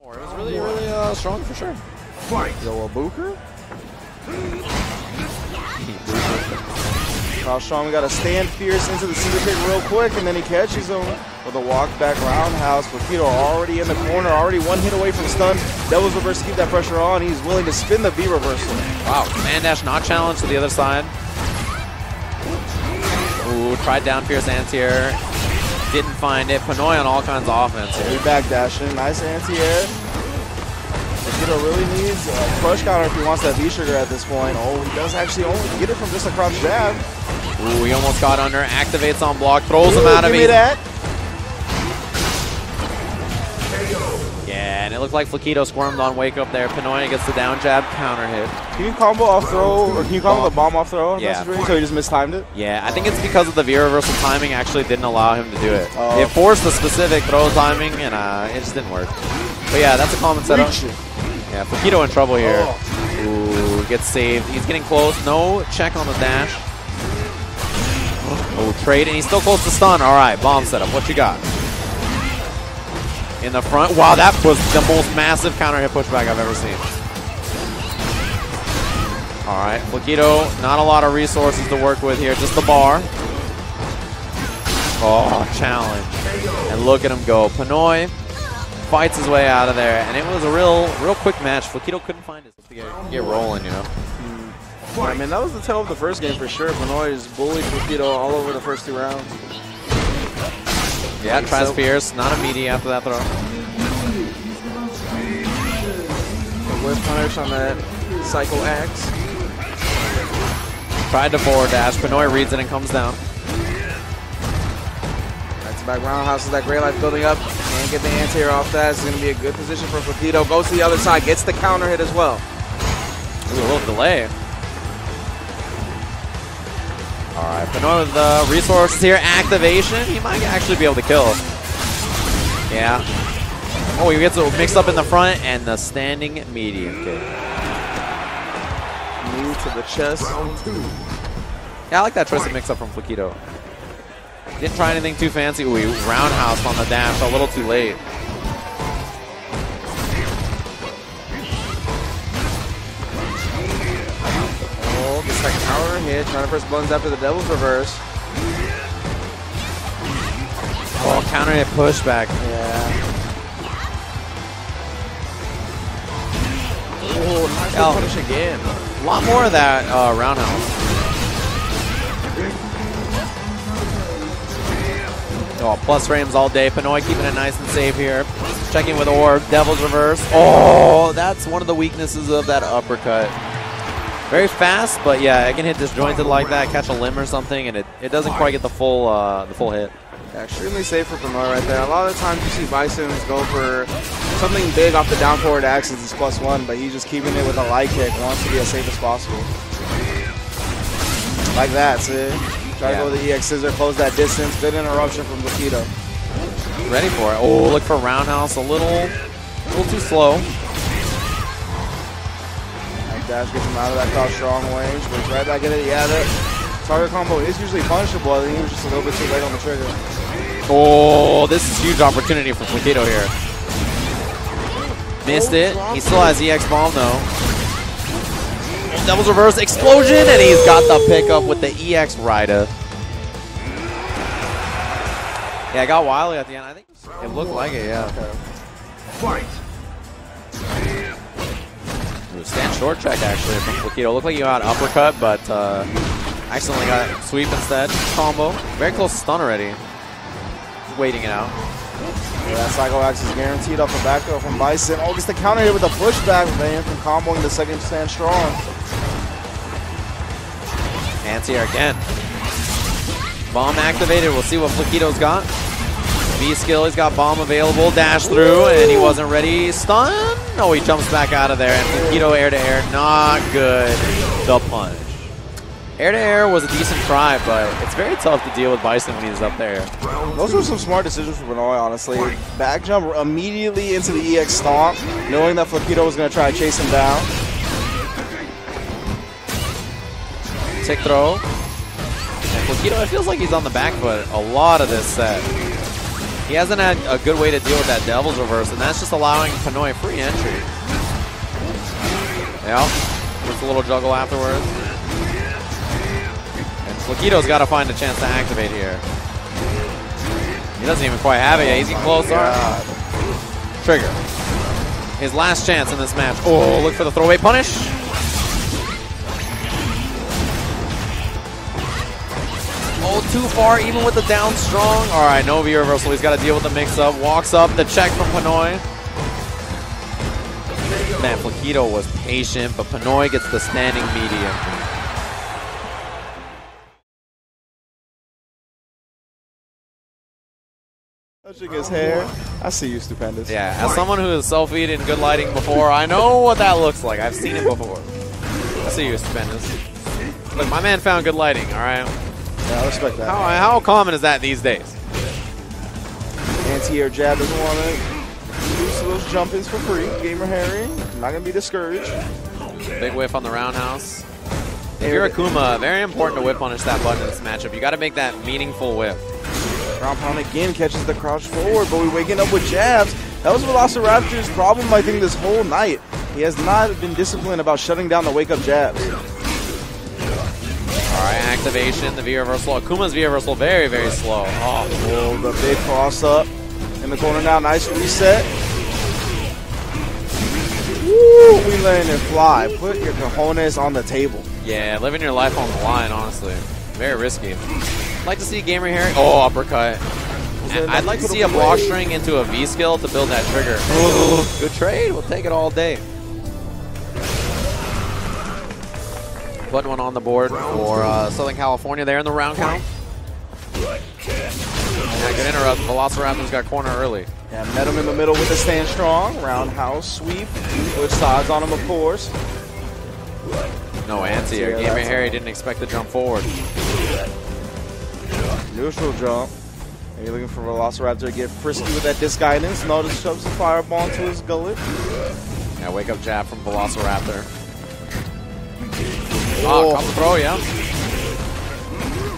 It was really strong for sure. Yo, Booker. How strong, we got to stand fierce into the cedar pit real quick, and then he catches him with a walk back roundhouse. Flaquito already in the corner, already one hit away from stun. Devil's reverse to keep that pressure on. He's willing to spin the V reversal. Wow, command dash not challenged to the other side. Ooh, tried down fierce anti-air. Didn't find it. Pnoy on all kinds of offense here. Back dashing, nice anti-air. Flaquito really needs a crush counter if he wants that V-trigger at this point. Oh, he does actually only get it from just a crouch jab. Ooh, he almost got under, activates on block, throws him out of it. Yeah, and it looked like Flaquito squirmed on wake up there. Pnoy gets the down jab, counter hit. Can you combo off throw, or can you combo the bomb off throw? Yeah. So he just mistimed it? Yeah, I think it's because of the V reversal timing actually didn't allow him to do it. It forced the specific throw timing, and it just didn't work. But yeah, that's a common setup. Yeah, Flaquito in trouble here. Ooh, gets saved. He's getting close. No check on the dash. Oh, trade, and he's still close to stun. All right, bomb setup. What you got? In the front. Wow, that was the most massive counter hit pushback I've ever seen. All right, Flaquito, not a lot of resources to work with here. Just the bar. Oh, challenge. And look at him go. Pnoy fights his way out of there, and it was a real quick match. Flaquito couldn't find it to get rolling, you know. I mean, that was the tale of the first game for sure. Pnoy is bullied Flaquito all over the first 2 rounds. Yeah, tries fierce, not a meaty after that throw. The whip punish on that cycle axe. Tried to forward dash. Pnoy reads it and comes down. Back roundhouse is that great life building up. Can't get the anti-air off that. It's going to be a good position for Flaquito. Goes to the other side, gets the counter hit as well. Ooh, a little delay. All right, Pnoy with the resources here. Activation. He might actually be able to kill. Yeah. Oh, he gets it mixed up in the front and the standing medium kick. Knee to the chest. Yeah, I like that choice of mix up from Flaquito. Didn't try anything too fancy. Ooh, he roundhouse on the dash a little too late. Oh, gets that counter hit. Trying to press buttons after the devil's reverse. Oh, counter hit pushback. Yeah. Oh, nice punish again. A lot more of that roundhouse. Oh, plus frames all day. Pnoy keeping it nice and safe here. Checking with orb. Devil's reverse. Oh, that's one of the weaknesses of that uppercut. Very fast, but yeah, it can hit disjointed like that, catch a limb or something, and it doesn't quite get the full hit. Yeah, extremely safe for Pnoy right there. A lot of the times you see Bison go for something big off the down forward axis. It's +1, but he's just keeping it with a light kick. Wants to be as safe as possible. Like that, see? Try to go with the EX scissor, close that distance. Good interruption from Flaquito. Ready for it. Oh, look for roundhouse. A little too slow. That dash gets him out of that crouch strong range, but he's right back in it. Yeah, that target combo is usually punishable. I think he was just a little bit too late on the trigger. Oh, this is a huge opportunity for Flaquito here. Missed it. He still has EX bomb though. Devil's reverse explosion, and he's got the pickup with the EX rider. Yeah, I got wily at the end. I think it looked like it, yeah. Fight. Ooh, stand short check actually from Flaquito. Looked like you got uppercut, but accidentally got sweep instead. Combo. Very close to stun already. Just waiting it out. Yeah, that cycle axe is guaranteed off the back throw from Bison. Oh, gets the counter hit with a pushback, man, from comboing the second stand strong. Anti-air again. Bomb activated. We'll see what Flaquito's got. V-skill, he's got bomb available. Dash through, and he wasn't ready. Stun? No, he jumps back out of there. And Flaquito air-to-air, not good. The punch. Air-to-air was a decent try, but it's very tough to deal with Bison when he's up there. Those were some smart decisions from Pnoy, honestly. Back jump immediately into the EX stomp, knowing that Flaquito was going to try to chase him down. Tick throw. And Flaquito, it feels like he's on the back foot a lot of this set. He hasn't had a good way to deal with that Devil's Reverse, and that's just allowing Pnoy free entry. Yeah, just a little juggle afterwards. And Flaquito's got to find a chance to activate here. He doesn't even quite have it yet. He's getting closer. Trigger. His last chance in this match. Oh, look for the throwaway punish. Oh, too far, even with the down strong. All right, no V reversal. He's got to deal with the mix-up. Walks up, the check from Pnoy. Man, Flaquito was patient, but Pnoy gets the standing medium. Touching his hair. I see you, Stupendous. Yeah, as someone who has selfied in good lighting before, I know what that looks like. I've seen it before. I see you, Stupendous. Look, my man found good lighting, all right? Yeah, I respect that. How common is that these days? Anti-air jab doesn't want to use those jump-ins for free. GamerHarry, not going to be discouraged. Big whiff on the roundhouse. If you're Akuma, very important to whip punish that button in this matchup. You got to make that meaningful whip. Ground pound again, catches the crouch forward, but we're waking up with jabs. That was Velociraptor's problem, I think, this whole night. He has not been disciplined about shutting down the wake-up jabs. All right, activation, the V-reversal. Akuma's V-reversal very, very slow. Oh, the big cross-up in the corner now. Nice reset. Woo, we letting it fly. Put your cojones on the table. Yeah, living your life on the line, honestly. Very risky. I'd like to see GamerHarry. Oh, uppercut. I'd like to see a block string into a V skill to build that trigger. Good trade. We'll take it all day. Put one on the board for Southern California there in the round count. Yeah, good interrupt. Velociraptor's got corner early. Yeah, met him in the middle with a stand strong. Roundhouse sweep. Switch sides on him, of course. No anti-air. GamerHarry didn't expect to jump forward. Neutral jump. And you're looking for Velociraptor to get frisky with that disc guidance. Notice shoves a fireball into his gullet. Yeah, wake up jab from Velociraptor. Oh, caught the throw, yeah.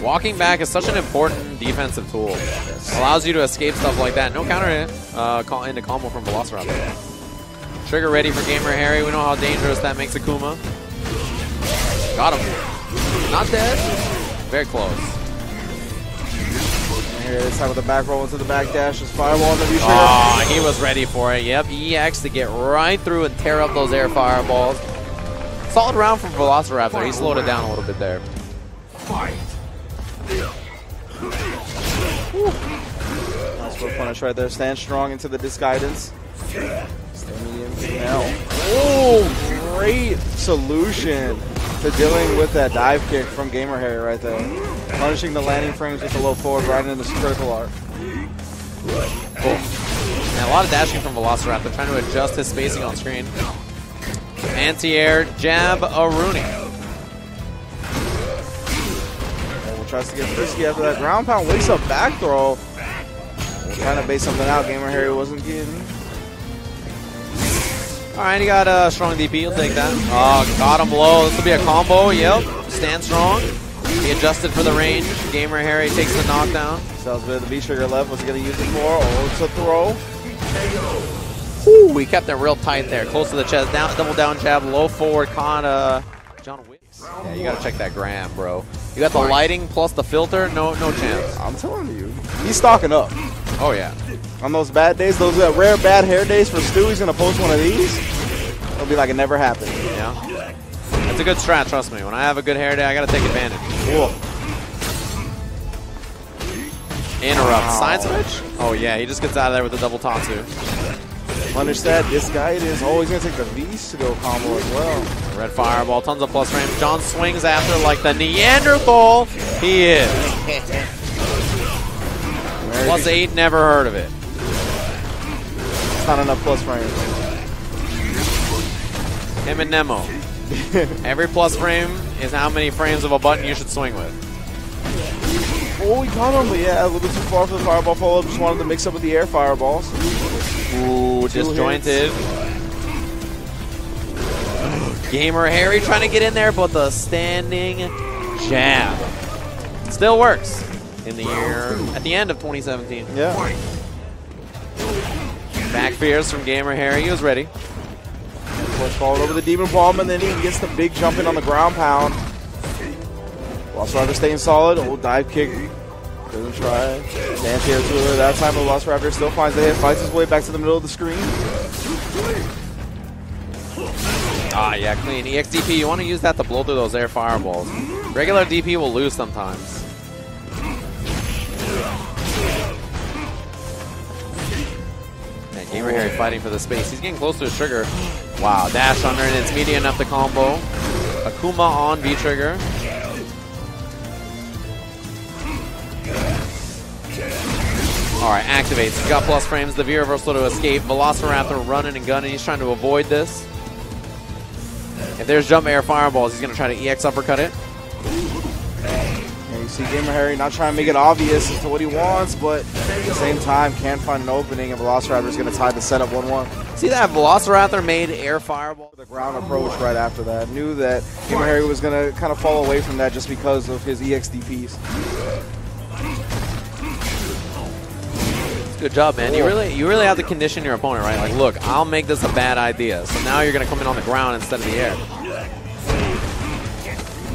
Walking back is such an important defensive tool. Yes. Allows you to escape stuff like that. No counter hit into combo from Velociraptor. Trigger ready for GamerHarry. We know how dangerous that makes Akuma. Got him. Not dead. Very close. And here, this time with the back roll into the back dash. His fireball in the V-trigger. Oh, he was ready for it. Yep, EX to get right through and tear up those air fireballs. Solid round from Velociraptor. He slowed it down a little bit there. Nice foot punish right there. Stand strong into the disc guidance. Stay medium now. Oh, great solution to dealing with that dive kick from GamerHarry right there. Punishing the landing frames with the low forward right into this critical arc. Cool. And a lot of dashing from Velociraptor, trying to adjust his spacing on screen. Anti-air jab Rooney. Tries to get frisky after that ground pound. Wakes up back throw. Trying to base something out. GamerHarry wasn't getting. All right, he got a strong DP. He'll take that. Oh, got him low. This will be a combo. Yep. Stand strong. He adjusted for the range. GamerHarry takes the knockdown. Sounds good. The V-trigger left. What's he going to use it for? Oh, it's a throw. Ooh, he kept it real tight there. Close to the chest. Down, double down jab. Low forward. Caught John Wicks. Yeah, you got to check that gram, bro. You got the lighting plus the filter. No chance. I'm telling you. He's stocking up. Oh, yeah. On those bad days, those rare bad hair days for Stu, he's going to post one of these. It'll be like it never happened. Yeah. That's a good strat, trust me. When I have a good hair day, I got to take advantage. Cool. Interrupt. Wow. Side switch? Oh, yeah. He just gets out of there with a double Tatsu. Punish that. This guy is always going to take the V's to go combo as well. Red fireball. Tons of plus frames. John swings after like the Neanderthal. He is. +8, never heard of it. It's not enough plus frames. Him and Nemo. Every plus frame is how many frames of a button you should swing with. Oh, he caught him, but yeah, a little bit too far for the fireball follow-up. Just wanted to mix up with the air fireballs. Ooh, disjointed. GamerHarry trying to get in there, but the standing jab still works in the year at the end of 2017. Yeah. Back fierce from GamerHarry. He was ready. Push forward over the Demon Bomb, and then he gets the big jump in on the ground pound. Velociraptor staying solid. Oh, dive kick. Doesn't try. Dance here to it. That time, Velociraptor still finds the hit. Fights his way back to the middle of the screen. Ah, yeah, clean. EXDP, you want to use that to blow through those air fireballs. Regular DP will lose sometimes. Man, GamerHarry fighting for the space. He's getting close to his trigger. Wow, dash under, and it's medium enough to combo. Akuma on V-trigger. Alright, activates. He's got plus frames. The V-reversal to escape. Velociraptor running and gunning. He's trying to avoid this. If there's jump air fireballs, he's going to try to EX uppercut it. And you see GamerHarry not trying to make it obvious as to what he wants, but at the same time can't find an opening, and Velociraptor is going to tie the setup 1-1. See that? Velociraptor made air fireball. The ground approach right after that. Knew that GamerHarry was going to kind of fall away from that just because of his EXDPs. Good job, man. You really have to condition your opponent, right? Like, look, I'll make this a bad idea. So now you're going to come in on the ground instead of the air.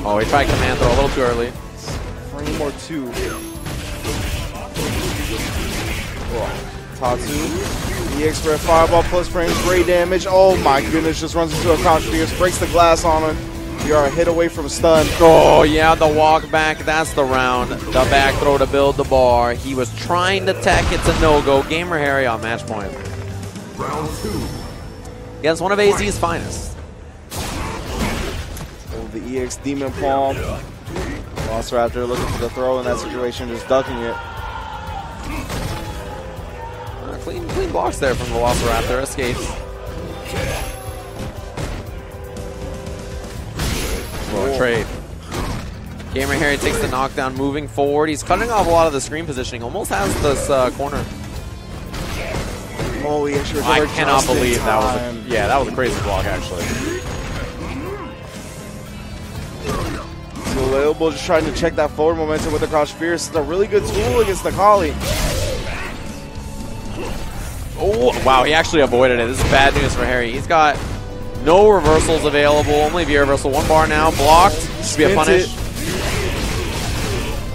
Oh, he tried command throw a little too early. Frame or two. Tatsu. EX for a fireball plus frames, great damage. Oh my goodness, just runs into a crouch fierce, breaks the glass on him. We are a hit away from stun. Oh, yeah, the walk back. That's the round. The back throw to build the bar. He was trying to tech. It's a no-go. GamerHarry on match point. Round 2. Against one of AZ's finest. Oh, the EX Demon Palm. Velociraptor looking for the throw in that situation, just ducking it. Clean blocks there from Velociraptor. Escapes. Trade. GamerHarry takes the knockdown, moving forward. He's cutting off a lot of the screen positioning. Almost has this corner. Oh, he actually I cannot believe that was that was a crazy block actually. So Elbow just trying to check that forward momentum with the crouch fierce. It's a really good tool against Necalli. Oh wow, he actually avoided it. This is bad news for Harry. He's got no reversals available, only V reversal. One bar now, blocked. Should be a punish.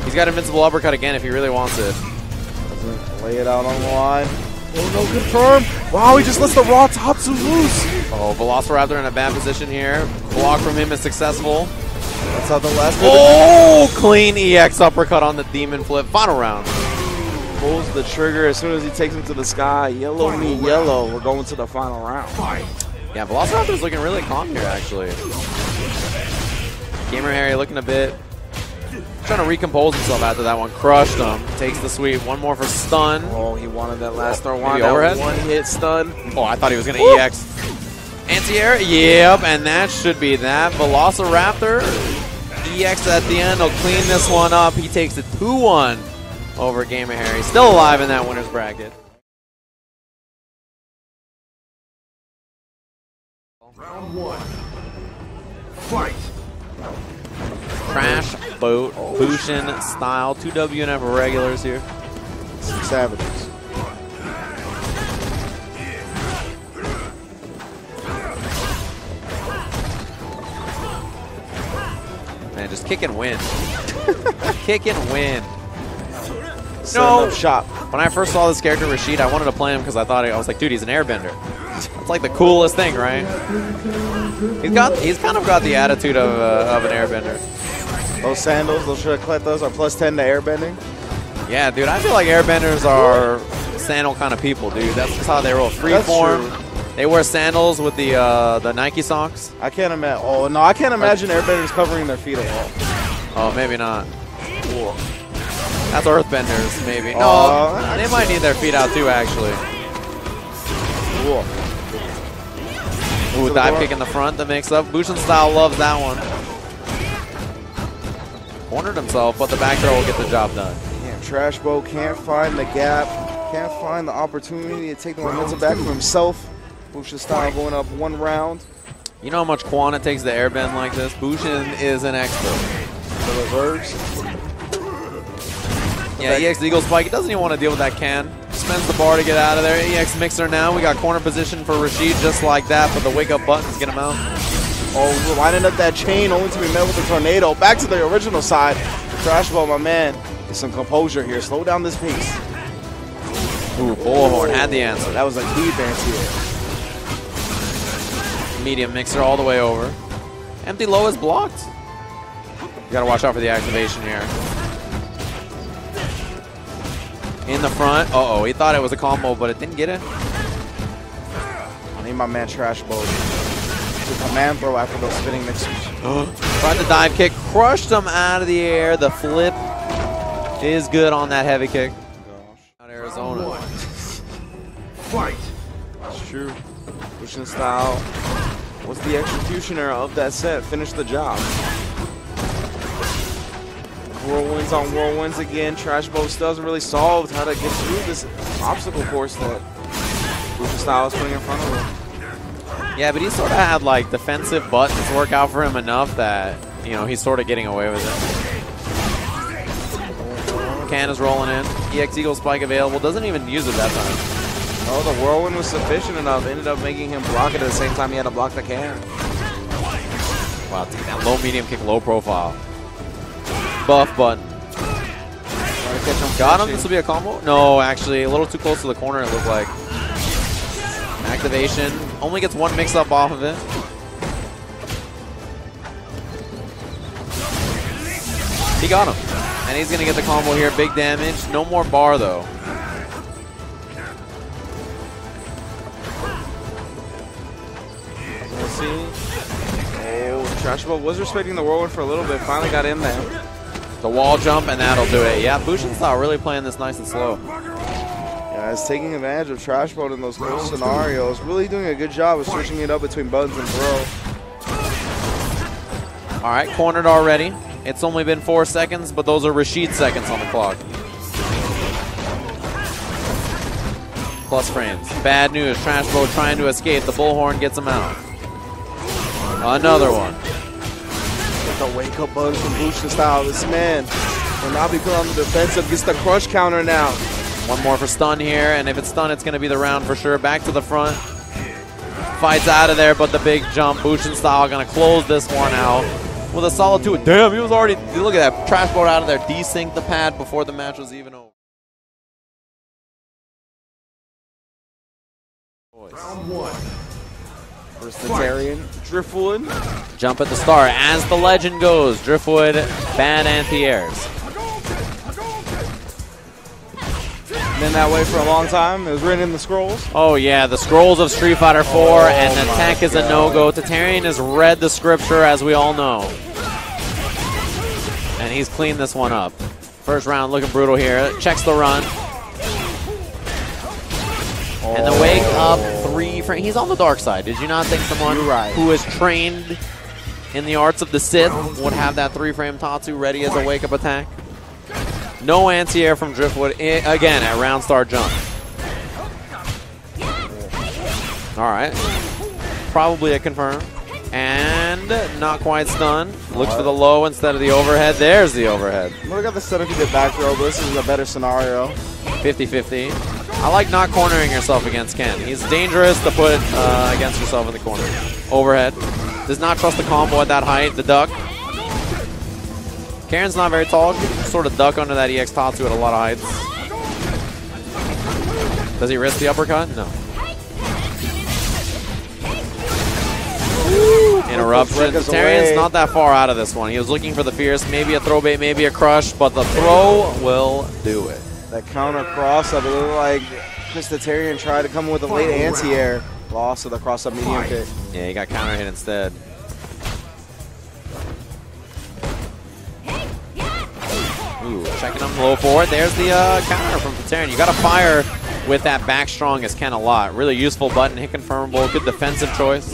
He's got invincible uppercut again if he really wants it. Doesn't lay it out on the line. Oh no, confirm. Wow, he just lets the raw Tatsu loose. Oh, Velociraptor in a bad position here. Block from him is successful. That's how the last clean EX uppercut on the demon flip. Final round. Pulls the trigger as soon as he takes him to the sky. Yellow me yellow. We're going to the final round. Yeah, Velociraptor's looking really calm here, actually. GamerHarry looking a bit. Trying to recompose himself after that one. Crushed him. Takes the sweep. One more for stun. Oh, he wanted that last throw. Maybe overhead? One hit stun. Oh, I thought he was going to EX. Anti-air? Yep, and that should be that. Velociraptor. EX at the end. He'll clean this one up. He takes it 2-1 over GamerHarry. Still alive in that winner's bracket. Round 1. Fight. TrashBoat, BushinStyle, 2 WNF regulars here. Savages. Man, just kick and win. Kick and win. No shot. When I first saw this character, Rashid, I wanted to play him because I was like, dude, he's an airbender. It's like the coolest thing, right? He's kind of got the attitude of an airbender. Those sandals, those chicletas are plus 10 to airbending. Yeah, dude, I feel like airbenders are sandal kind of people, dude. That's just how they roll. Freeform. They wear sandals with the Nike socks. I can't imagine. Oh no, I can't imagine airbenders covering their feet at all. Oh, maybe not. Cool. That's earthbenders, maybe. No, they might need their feet out too, actually. Cool. Ooh, dive kick in the front that makes up. BushinStyle loves that one. Cornered himself, but the back throw will get the job done. Yeah, TrashBoat can't find the gap, can't find the opportunity to take the momentum back for himself. BushinStyle going up 1 round. You know how much quan it takes to airbend like this? Bushin is an expert. The reverse. Yeah, EX Eagle Spike. He doesn't even want to deal with that can. spends the bar to get out of there. EX mixer now. We got corner position for Rashid just like that, but the wake-up buttons get him out. Oh, lining up that chain only to be met with a tornado. Back to the original side. TrashBoat, my man. Get some composure here. Slow down this pace. Ooh, Bullhorn had the answer. That was a key advance here. Medium mixer all the way over. Empty low is blocked. You gotta watch out for the activation here. In the front. Uh-oh, he thought it was a combo, but it didn't get it. I need my man TrashBoat to command throw after those spinning mixers. Tried the dive kick, crushed him out of the air. The flip is good on that heavy kick. Out Arizona. Fight. It's true. BushinStyle was the executioner of that set. Finished the job. Whirlwinds on whirlwinds again. TrashBoat still hasn't really solved how to get through this obstacle course that BushinStyle is putting in front of him. Yeah, but he sort of had like defensive buttons work out for him enough that, you know, he's sort of getting away with it. Can is rolling in. EX Eagle Spike available. Doesn't even use it that time. Oh, the whirlwind was sufficient enough. Ended up making him block it at the same time he had to block the can. Wow, taking that low medium kick, low profile. Buff button. Got him. This will be a combo. No, actually, a little too close to the corner, it looked like. Activation. Only gets one mix up off of it. He got him. And he's going to get the combo here. Big damage. No more bar, though. Let's see. Oh, TrashBoat was respecting the whirlwind for a little bit. Finally got in there. The wall jump, and that'll do it. Yeah, BushinStyle really playing this nice and slow. Yeah, it's taking advantage of TrashBoat in those close scenarios. Really doing a good job of switching it up between buttons and throw. All right, cornered already. It's only been 4 seconds, but those are Rashid seconds on the clock. Plus frames. Bad news. TrashBoat trying to escape. The Bullhorn gets him out. Another one. The wake-up button from BushinStyle. This man will not be put on the defensive. Gets the crush counter now. One more for stun here, and if it's stun, it's going to be the round for sure. Back to the front. Fights out of there, but the big jump. BushinStyle going to close this one out with a solid 2. Damn, he was already... Look at that. TrashBoat out of there. Desynced the pad before the match was even over. Round 1. First Tatarian, Driftwood. Jump at the start. As the legend goes, Driftwood, bad anti-airs. Been that way for a long time. It was written in the scrolls. Oh yeah, the scrolls of Street Fighter 4, and the tech is a no-go. Tatarian has read the scripture, as we all know. And he's cleaned this one up. First round looking brutal here. Checks the run. And the wake up 3 frames. He's on the dark side. Did you not think someone who is trained in the arts of the Sith would have that 3-frame Tatsu ready as a wake-up attack? No anti-air from Driftwood. Again, at round start jump. All right. Probably a confirm. And not quite stunned. Looks for the low instead of the overhead. There's the overhead. Look at the setup he did back throw, but this is a better scenario. 50-50. I like not cornering yourself against Ken. He's dangerous to put against yourself in the corner. Overhead. Does not trust the combo at that height. The duck. Karin's not very tall. Sort of duck under that EX Tatsu at a lot of heights. Does he risk the uppercut? No. Interruption. Tatarian's not that far out of this one. He was looking for the fierce. Maybe a throw bait, maybe a crush, but the throw will do it. That counter cross-up, it looked like Chris Tatarian tried to come with a late anti-air. Loss of the cross-up medium kick. Yeah, he got counter hit instead. Ooh, checking him low forward. There's the counter from Tatarian. You got to fire with that back strong as Ken a lot. Really useful button, hit confirmable, good defensive choice.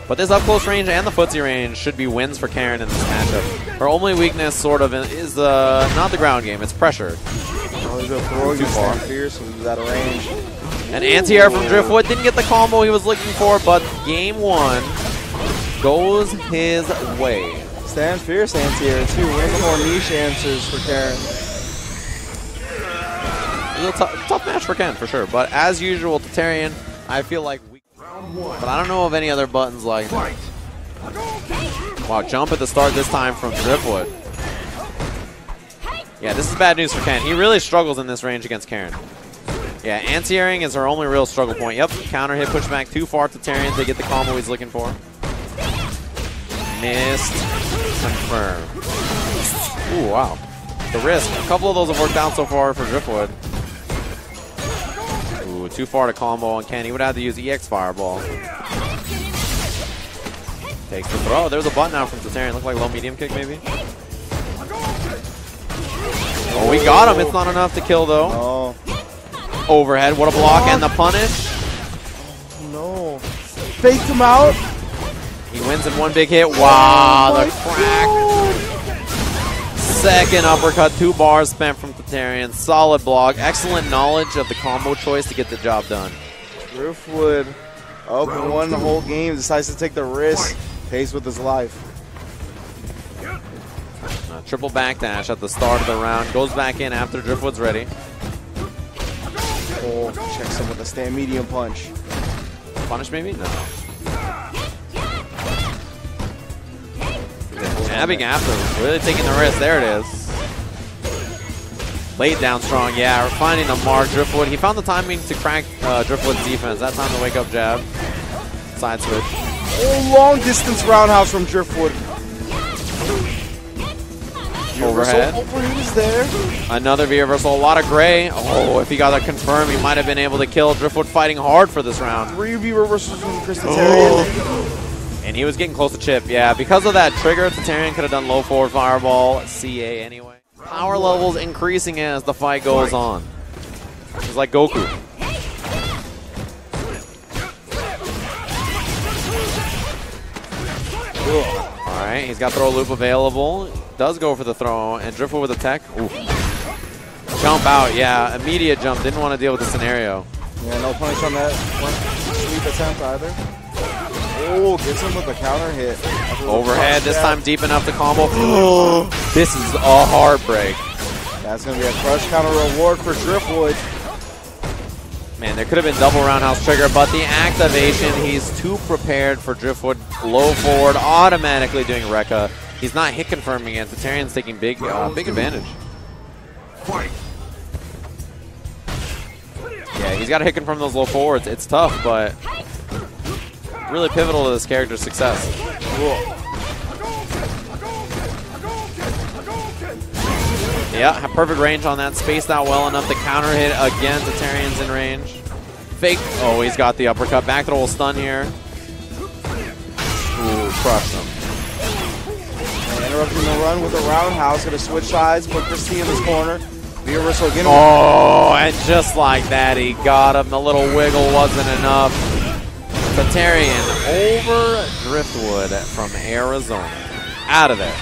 But this up-close range and the footsie range should be wins for Karin in this matchup. Her only weakness sort of is not the ground game, it's pressure. Too far. Fierce was out of range. An anti-air from Driftwood. Didn't get the combo he was looking for, but game 1 goes his way. Stand fierce anti-air too. One of the more niche answers for Karin. It was a tough match for Ken, for sure. But as usual, Tatarian, I feel like but I don't know of any other buttons like that. Wow, jump at the start this time from Driftwood. Yeah, this is bad news for Ken. He really struggles in this range against Karin. Yeah, anti-airing is her only real struggle point. Yep, counter hit pushback too far to Tatarian to get the combo he's looking for. Missed. Confirm. Ooh, wow. The risk. A couple of those have worked out so far for Driftwood. Ooh, too far to combo on Ken. He would have to use EX Fireball. Takes the throw. There's a button out from Tatarian. Looked like low medium kick maybe. Oh, we got him. It's not enough to kill though. Oh. Overhead. What a block and the punish. No. Faked him out. He wins in one big hit. Wow, the crack. Second uppercut, 2 bars spent from Tatarian. Solid block. Excellent knowledge of the combo choice to get the job done. Driftwood up and won the whole game. Decides to take the risk. Pays with his life. Triple backdash at the start of the round. Goes back in after Driftwood's ready. Oh, checks him with a stand medium punch. Punish maybe? No. Jabbing after, really taking the risk. There it is. Laid down strong, yeah. Finding the mark, Driftwood. He found the timing to crack Driftwood's defense. That time to wake up jab. Side switch. Oh, long distance roundhouse from Driftwood. Overhead. Overhead is there. Another V reversal. A lot of gray. Oh, if he got that confirmed, he might have been able to kill. Driftwood fighting hard for this round. 3 V reversals from Tatarian. And he was getting close to chip. Yeah, because of that trigger, Tatarian could have done low forward fireball, CA anyway. Power levels increasing as the fight goes on. It's like Goku. Alright, he's got throw loop available. Does go for the throw, and Driftwood with a tech. Ooh. Jump out, yeah. Immediate jump. Didn't want to deal with the scenario. Yeah, no punish on that sweep attempt either. Oh, gets him with a counter hit. Overhead, this time deep enough to combo. This is a heartbreak. That's going to be a crush counter reward for Driftwood. Man, there could have been double roundhouse trigger, but the activation, he's too prepared for Driftwood. Low forward, automatically doing Rekka. He's not hit confirming it. Tatarian's taking big advantage. Yeah, he's got to hit confirm those low forwards. It's tough, but really pivotal to this character's success. Cool. Yeah, perfect range on that. Spaced out well enough to counter hit again. Tatarian's in range. Fake. Oh, he's got the uppercut. Back throw will stun here. Ooh, crushed him. Interrupting the run with a roundhouse. Going to switch sides. Put Christie in this corner. V reversal again. Oh, and just like that, he got him. The little wiggle wasn't enough. Tatarian over Driftwood from Arizona. Out of there.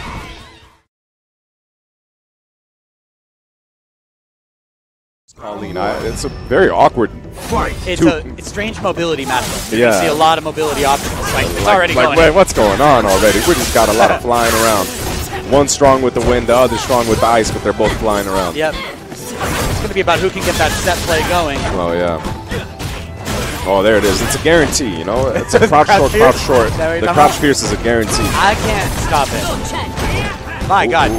Kolin, it's a very awkward fight. It's strange mobility matchup. Yeah. You see a lot of mobility options. It's already going. Wait, what's going on already? We just got a lot of flying around. One strong with the wind, the other strong with the ice, but they're both flying around. Yep. It's going to be about who can get that set play going. Oh, yeah. Oh, there it is. It's a guarantee, you know? It's a crouch short, crouch short. The crouch pierce is a guarantee. I can't stop it. My God.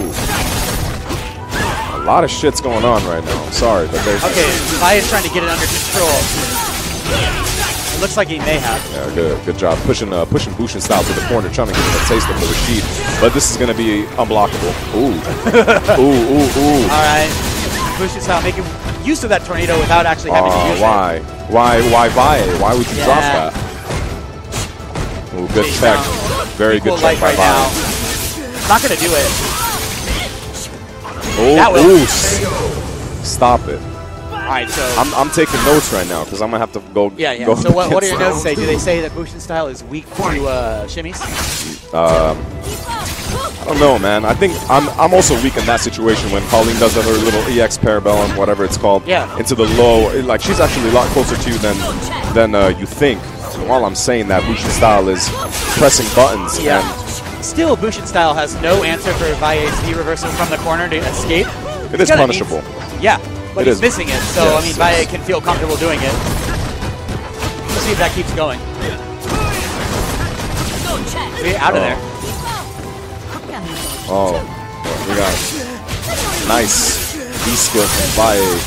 A lot of shit's going on right now. I'm sorry, but there's... Okay, Vaya's trying to get it under control. It looks like he may have. Yeah, good job. Pushing BushinStyle to the corner, trying to get him a taste of the Rashid. But this is going to be unblockable. Ooh. Ooh. All right. BushinStyle making use of that tornado without actually having to use it. Why Vaya? Why would you drop that? Ooh, good check. Very good check by Vaya. Not going to do it. Oh, stop it. All right, so I'm taking notes right now because I'm gonna have to go. Yeah. Go so what do your notes say? Do they say that BushinStyle is weak to shimmies? I don't know, man. I think I'm also weak in that situation when Kolin does her little EX parabellum, whatever it's called, into the low. Like she's actually a lot closer to you than you think. While I'm saying that, BushinStyle is pressing buttons. Yeah. And still, BushinStyle has no answer for Vaya's V reversal from the corner to escape. It is punishable. Yeah. but he's missing it. So, Yes, I mean, Valle can feel comfortable doing it. Let's see if that keeps going. See, out of there. Oh, we got nice V-skill from Valle.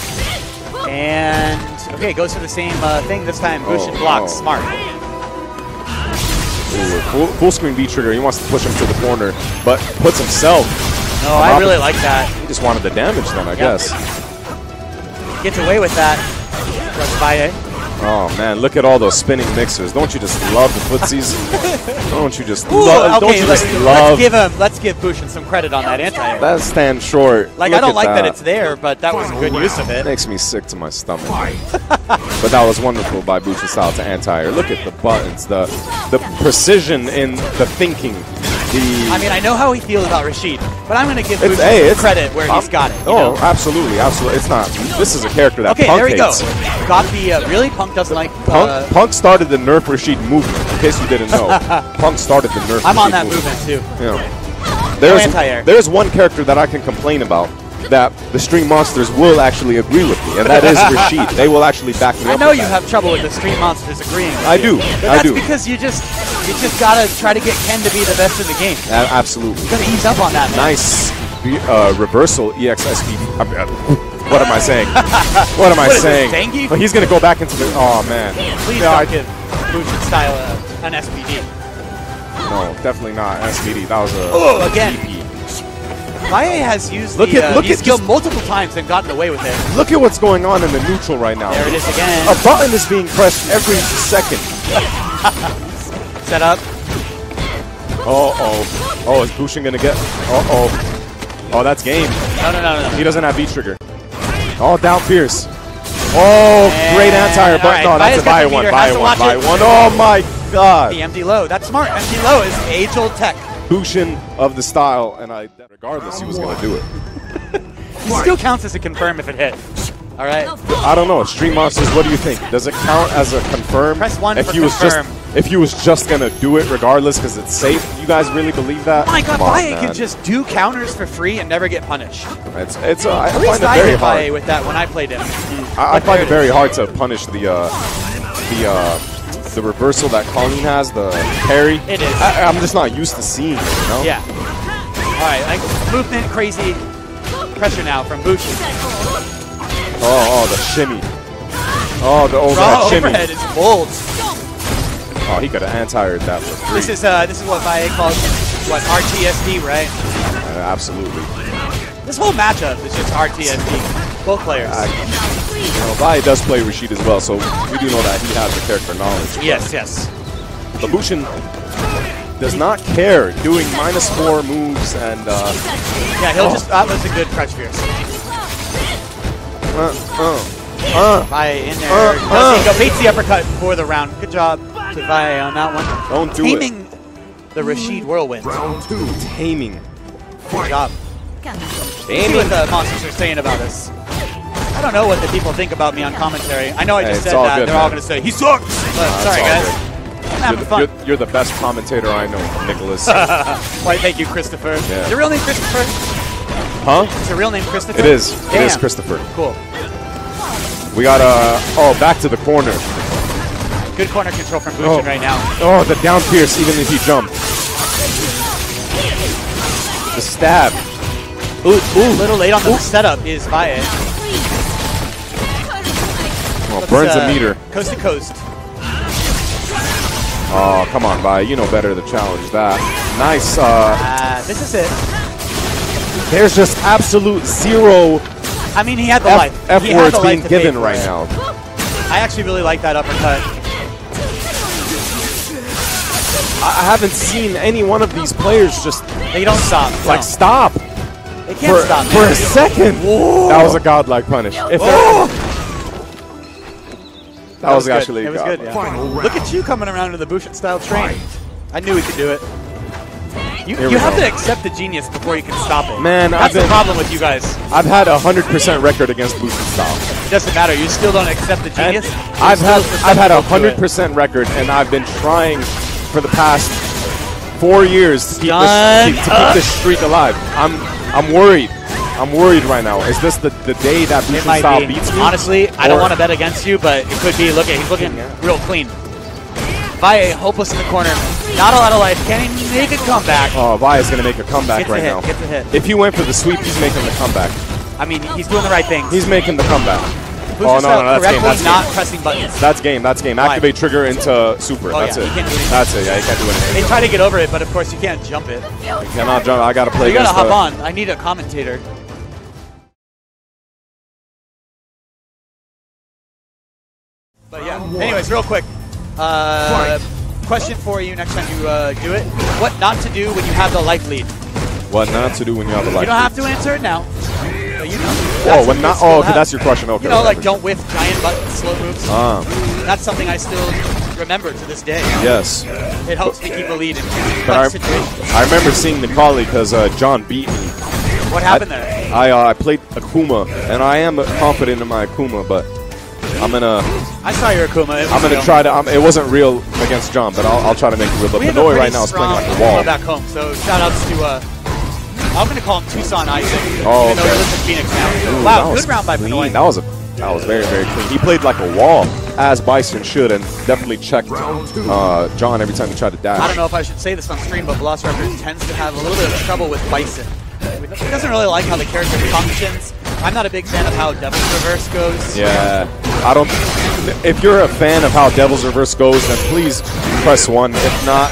And, okay, goes for the same thing this time. Bushin blocks. Smart. Ooh, full screen V-trigger. He wants to push him to the corner, but puts himself. No, I really like that. He just wanted the damage then, I guess. Gets away with that. Valle. Oh man, look at all those spinning mixers. Don't you just love the footsies? Don't you just Ooh, love? okay, Don't you just love? Let's give Bushin some credit on that anti-air. That stands short. Like, Look I don't at like that it's there, but that was a good use of it. Makes me sick to my stomach. But that was wonderful by BushinStyle to anti-air. Look at the buttons, the precision in the thinking. I mean, I know how he feels about Rashid, but I'm going to give Bushin credit where he's got it. Oh, absolutely, absolutely. It's not. This is a character that Punk there we hates. go. Got the really Punk doesn't like. Punk started the nerf Rashid movement. In case you didn't know, Punk started the nerf. I'm on that movement too. Yeah. There's one character that I can complain about that the Stream Monsters will actually agree with me, and that is Rashid. They will actually back me up. I know you have trouble with the Stream Monsters agreeing with I do. But that's because you just gotta try to get Ken to be the best in the game. Absolutely. You gotta ease up on that, man. Nice reversal EX SFV. What am I saying? What am I saying? Dengue? But he's gonna go back into the. Oh man. Please don't give BushinStyle an SPD. No, definitely not SPD. That was a again. DP. Valle has used Look the skill multiple times and gotten away with it. Look at what's going on in the neutral right now. There it is again. A button is being pressed every second. Set up. Oh, is Bushin gonna get? Oh, that's game. No. He doesn't have V-trigger. Oh, down Pierce. Oh, great anti-air, but no, that's a buy one. Oh my god. The empty low. That's smart. Empty low is age-old tech. Bushin of the style, and regardless, he was going to do it. It still counts as a confirm if it hit. All right. I don't know. Stream Monsters, what do you think? Does it count as a confirm? Press 1 if for he was confirm. If he was just going to do it regardless because it's safe, you guys really believe that? Oh my god, Valle can just do counters for free and never get punished. I find it very hard. Valle with that when I played him. I find it very hard to punish the reversal that Kolin has, the parry. It is. I'm just not used to seeing it, you know? Yeah. All right, like movement, crazy pressure now from Bushin. Oh, the shimmy. Oh, the overhead shimmy. Overhead is bold. Oh, he could have anti-aired that for free. This is what Valle calls RTSD, right? Absolutely. This whole matchup is just RTSD. Both players. Valle does play Rashid as well, so we do know that he has the character knowledge. Yes. But Bushin does not care doing -4 moves and. Yeah, he'll just. That was a good crutch fierce. Valle in there. Does he go beats the uppercut for the round? Good job to Valle on that one. Don't do Taming the Rashid whirlwind. Round 2. Taming. Good job. See what the monsters are saying about us. I don't know what the people think about me on commentary. I know I just said that. Good, they're all going to say, he sucks. But sorry, guys. I'm having fun. You're the best commentator I know, Nicholas. Why, thank you, Christopher. Yeah. Is your real name Christopher? Huh? Is your real name Christopher? It is. Damn. It is Christopher. Cool. We got back to the corner. Good corner control from Bushin right now. Oh, the down pierce, even if he jumped. The stab. Ooh. A little late on the setup is Valle. Oh, burns a meter. Coast to coast. Oh, come on, Valle. You know better to challenge that. Nice. This is it. There's just absolute zero. I mean, he had the life. F He had words the being life to given pay for right it. now. I actually really like that uppercut. I haven't seen any one of these players just They don't stop. like stop They can't stop, man. for a second. Whoa. That was a godlike punish. If that was actually it was good. Yeah. Final round. Look at you coming around to the BushinStyle train. I knew he could do it. Here You we have go. to accept the genius before you can stop it. Man, that's the problem with you guys. I've had a 100% record against BushinStyle. It doesn't matter. You still don't accept the And genius. I've had a susceptible to it. 100% record, and I've been trying for the past 4 years to keep this streak alive. I'm worried. I'm worried right now. Is this the day that BushinStyle beats me? Honestly, I don't want to bet against you, but it could be. Look at he's looking real clean. Valle hopeless in the corner. Not a lot of life. Can he make a comeback? Oh, Vaille's going to make a comeback right now. Gets a hit. If he went for the sweep, he's making the comeback. I mean, he's doing the right things. He's making the comeback. Oh, no, that's game. That's not pressing buttons. That's game. That's game. Activate trigger into super. That's it. That's it. Yeah, you can't do anything. They try to get over it, but of course you can't jump it. You cannot jump. I got to play. You got to hop on. I need a commentator. But yeah. Anyways, real quick. Question for you next time you do it. What not to do when you have the life lead? What not to do when you have the life lead? You don't have to answer it now. But you know. Oh, when not. Oh, okay, that's your question. Okay. You know, like don't whiff giant buttons, slow moves. Ah. That's something I still remember to this day. Yes. It helps me keep a lead in but situations. I remember seeing Necalli because John beat me. What happened there? I played Akuma, and I am confident in my Akuma, but I'm gonna. I saw your Akuma. I'm gonna try to. It wasn't real against John, but I'll try to make it real. But Pnoy right now is playing like a wall. Back home, so shout outs to. I'm gonna call him Tucson Isaac. Oh, even though he lives in Phoenix now. Ooh, wow, good round by Pnoy. That was very clean. He played like a wall, as Bison should, and definitely checked John every time he tried to dash. I don't know if I should say this on stream, but Velociraptor tends to have a little bit of trouble with Bison. He doesn't really like how the character functions. I'm not a big fan of how Devil's Reverse goes. Yeah, I don't. If you're a fan of how Devil's Reverse goes, then please press 1. If not,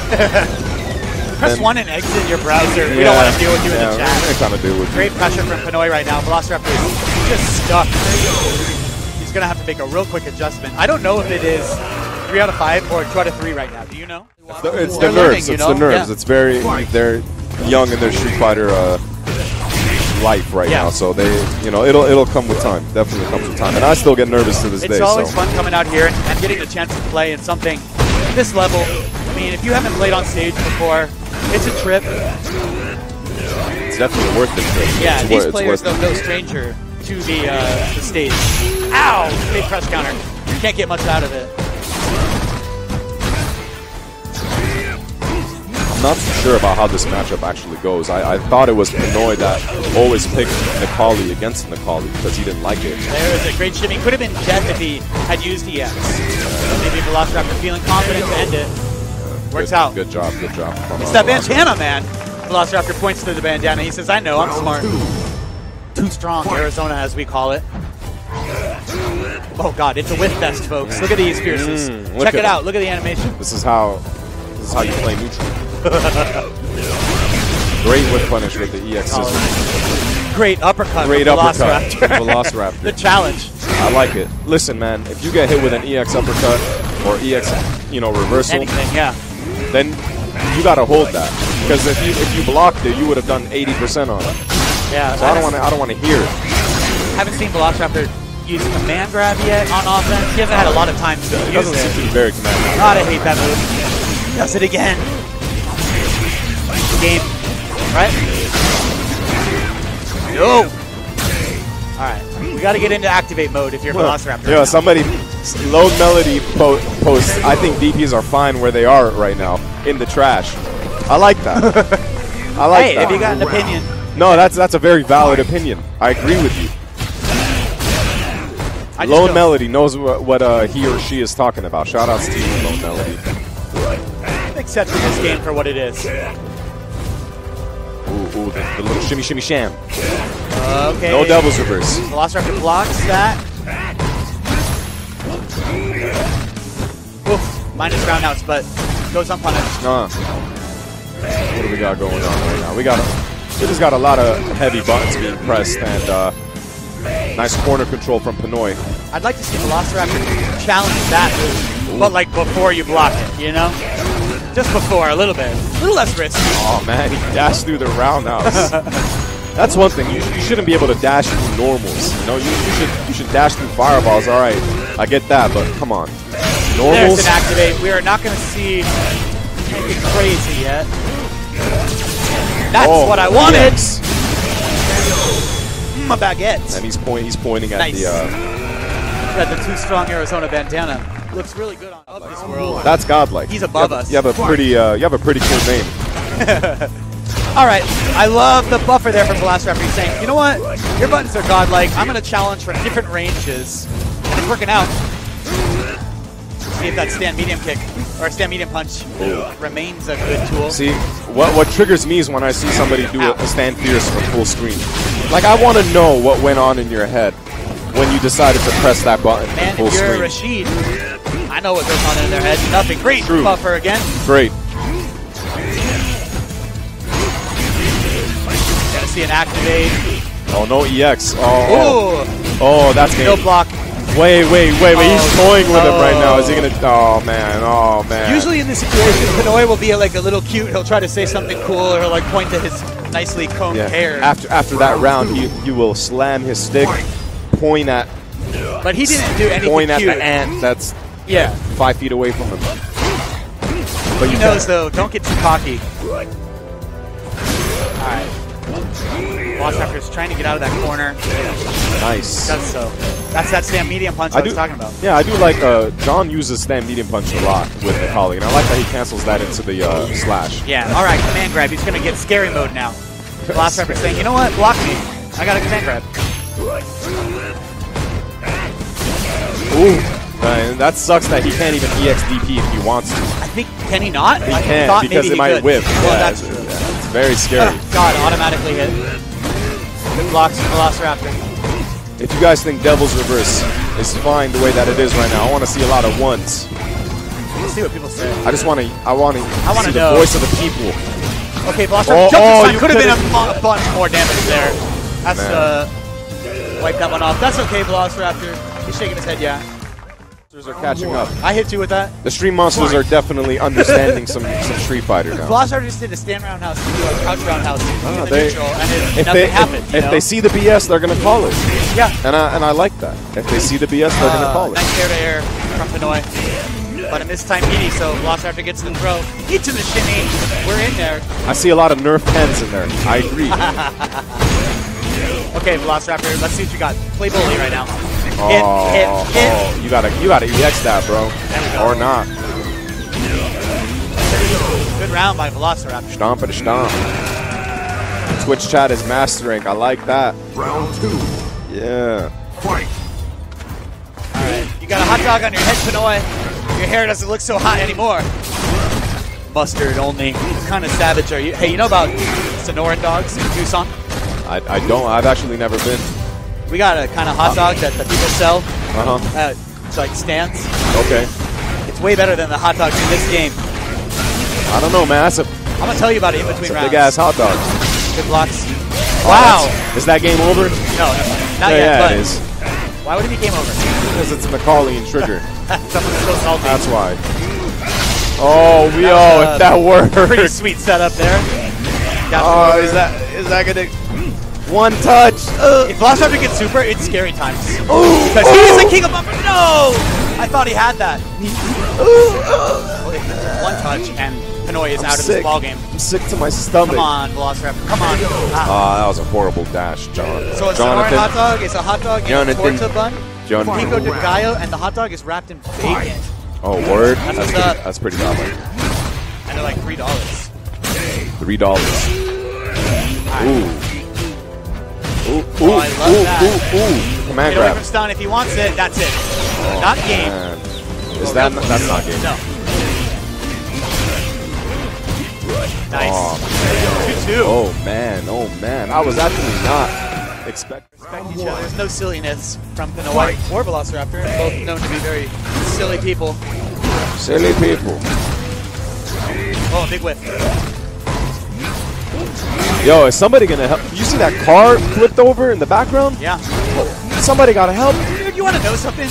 press 1 and exit your browser. We don't want to deal with you in the chat. We're trying to deal with Great pressure from Pnoy right now. Velociraptor is just stuck. He's going to have to make a real quick adjustment. I don't know if it is 3 out of 5 or 2 out of 3 right now. Do you know? It's the nerves. It's the nerves. It's very. They're young in their Street Fighter life right now, so they, it'll come with time. Definitely comes with time, and I still get nervous to this day. It's always fun coming out here and getting the chance to play in something this level. I mean, if you haven't played on stage before, it's a trip. It's definitely worth it. Yeah, these players are no stranger to the stage. Ow! Big press counter. You can't get much out of it. I'm not too sure about how this matchup actually goes. I thought it was Pnoy that always picked Necalli against Necalli because he didn't like it. There was a great shimmy. Could have been Jet if he had used EX. Maybe Velociraptor feeling confident to end it. Works out. Good job. Good job. It's that bandana, man. Velociraptor points to the bandana. He says, I know, I'm smart. Too strong, Arizona, as we call it. Oh, God, it's a whiff fest, folks. Look at these pierces. Check it out. Look at the animation. This is how you play neutral. Great whip punish with the EX system. Great uppercut. Great uppercut. Velociraptor. The challenge. I like it. Listen, man, if you get hit with an EX uppercut or EX, reversal, anything, then you gotta hold that because if you blocked it, you would have done 80% on it. Yeah. So I don't want to hear it. Haven't seen Velociraptor use command grab yet on offense. He hasn't had a lot of time to use it. Doesn't seem to be very command grab. God, I hate that move. Does it again. Game, right? No. All right, we got to get into activate mode if you're Velociraptor. Yeah, somebody, Low Melody posts. I think DPs are fine where they are right now in the trash. I like that. I like that. If you got an opinion. No, that's a very valid opinion. I agree with you. Lone Melody knows what he or she is talking about. Shout outs to you, Lone Melody. Accepting this game for what it is. Ooh, the little shimmy shimmy sham. Okay. No Devil's Reverse. Velociraptor blocks that. Oof. Minus groundouts, but goes unpunished. What do we got going on right now? We just got a lot of heavy buttons being pressed and nice corner control from Pnoy. I'd like to see Velociraptor challenge that move, but like before you block it, Just before, a little bit. A little less risky. Oh, man, he dashed through the roundhouse. That's one thing. You shouldn't be able to dash through normals. You should dash through fireballs. All right, I get that, but come on. Normals. There's an activate. We are not going to see anything crazy yet. That's what I wanted. Yes. My baguette. And he's pointing at nice. the Too strong Arizona bandana. Looks really good on this world. That's godlike. He's above us. You have a pretty cool name. All right, I love the buffer there from Velociraptor. He's saying, you know what? Your buttons are godlike. I'm going to challenge for different ranges. And it's working out. See if that stand medium kick or stand medium punch remains a good tool. See, what triggers me is when I see somebody do a stand fierce from full screen. Like, I want to know what went on in your head when you decided to press that button Man, in full if you're screen. Rashid, I know what goes on in their head. Nothing. Great True. buffer again. Great. Gotta see an activate. Oh, no EX. Oh, that's game. no block. Wait. He's toying with him right now. Is he going to... Oh, man. Usually in this situation, Pnoy will be like a little cute. He'll try to say something cool or he'll like point to his nicely combed hair. After that round, he will slam his stick, point at... But he didn't do anything Point cute. at the ant that's 5 feet away from him. But He knows, though, don't get too cocky. Alright. Velociraptor's trying to get out of that corner. Nice. Does so. That's that stand medium punch I was talking about. Yeah, I do like, John uses stand medium punch a lot with Necalli, and I like that he cancels that into the slash. Yeah, alright, command grab. He's going to get scary mode now. Velociraptor saying, you know what, block me. I got a command grab. Ooh. And that sucks that he can't even EXDP if he wants to. I think, can he not? He can't because it might whip. Well, Yeah, that's true. it's very scary. God, automatically hit. Good blocks from Velociraptor. If you guys think Devil's Reverse is fine the way that it is right now, I want to see a lot of ones. Let's see what people say. I want to see the know. voice of the people. Okay, Velociraptor jump you could have been could've- a bunch more damage there. That's wipe that one off. That's okay, Velociraptor. He's shaking his head, yeah. Monsters are catching up. I hit you with that. The Street Monsters are definitely understanding some Street Fighter now. Velociraptor just did a stand roundhouse, a couch roundhouse in the they- neutral, and nothing happened. If they see the BS, they're gonna call it. Yeah. And I like that. If they see the BS, they're gonna call it. Nice air-to-air from Pnoy. But in this time, meaty, so Velociraptor gets the throw. Into the shimmy. We're in there. I see a lot of Nerf pens in there. I agree. Okay, Velociraptor, let's see what you got. Play bully right now. Hit. You gotta EX that, bro. Or not. Good round by Velociraptor. Stomp it, stomp. Twitch chat is mastering. I like that. Round 2. Yeah. Fight. Alright, you got a hot dog on your head, Pnoy. Your hair doesn't look so hot anymore. Mustard only. What kind of savage are you? Hey, you know about Sonoran dogs in Tucson? I don't. I've actually never been. We got a kind of hot dog that the people sell. It's like stands. Okay. It's way better than the hot dogs in this game. I don't know, man. That's I'm going to tell you about it in between rounds. big ass hot dog. Good blocks. Oh, Wow. Is that game over? No, not yet, Yeah, but it is. why would it be game over? Because it's Necalli and Trigger. Someone's so salty. That's why. Oh, if that worked. Pretty sweet setup there. Oh, is that gonna one touch? If Velociraptor gets super, it's scary times. Because he is the king of bumper. No! I thought he had that. One touch and Pnoy is out of this ballgame. I'm sick to my stomach. Come on, Velociraptor. Come on. That was a horrible dash, John. So a Sonoran hot dog is a hot dog in a Jonathan. torta bun. Jonathan. Pico de gallo, and the hot dog is wrapped in bacon. Oh, word? That's what's up. That's pretty good. And they're like $3. $3. Ooh, Oh, I love that. Command Get away grab. from stun. If he wants it, that's it. Not game. Man. That's not game. No. Nice. Oh, 2-2. oh man. I was actually not expecting. Respect each other. There's no silliness from Pnoy or Velociraptor. Both known to be very silly people. Silly people. Oh, big whip. Yo, is somebody gonna help? You see that car flipped over in the background? Yeah. Somebody gotta help. Dude, you want to know something?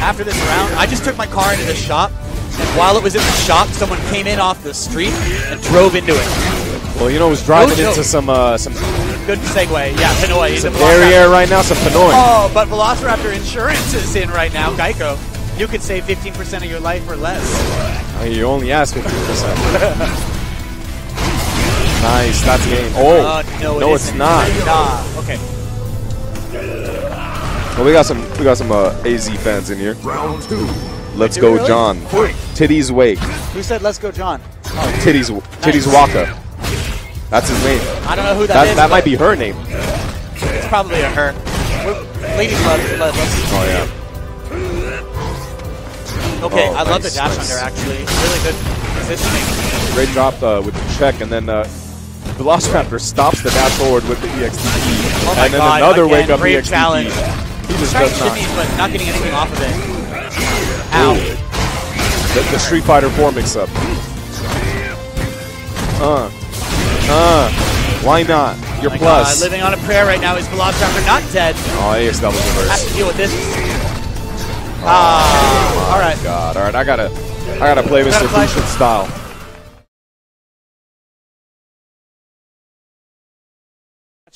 After this round, I just took my car into the shop, and while it was in the shop, someone came in off the street and drove into it. Well, you know who's driving joke. into some Good segue. Yeah, Pnoy. He's a derriere right now, some Pnoy. Oh, but Velociraptor Insurance is in right now, Geico. You could save 15% of your life or less. You only asked 50%. Nice, that's game. Oh, no, it's not. Nah, okay. Well, we got some AZ fans in here. Round 2. Let's Do go, we really? John. Titties wake. Who said let's go, John? Titties Waka. That's his name. I don't know who that is. That might be her name. It's probably a her. Lady Blood. Oh, yeah. Okay, Oh, I love the nice, dash nice. under, actually. Really good positioning. Great drop with the check, and then Velociraptor stops the dash forward with the EXTP. Oh my and then God, another again, wake up great EXTP. challenge. He just Trying does not. shimmies, but not getting anything off of it. Ow. The Street Fighter 4 mix-up. Why not? You're My plus. God, living on a prayer right now is Velociraptor not dead. Oh, yes, that was Has reverse. to deal with this. Oh, all right. God. All right, I gotta play Mr. BushinStyle.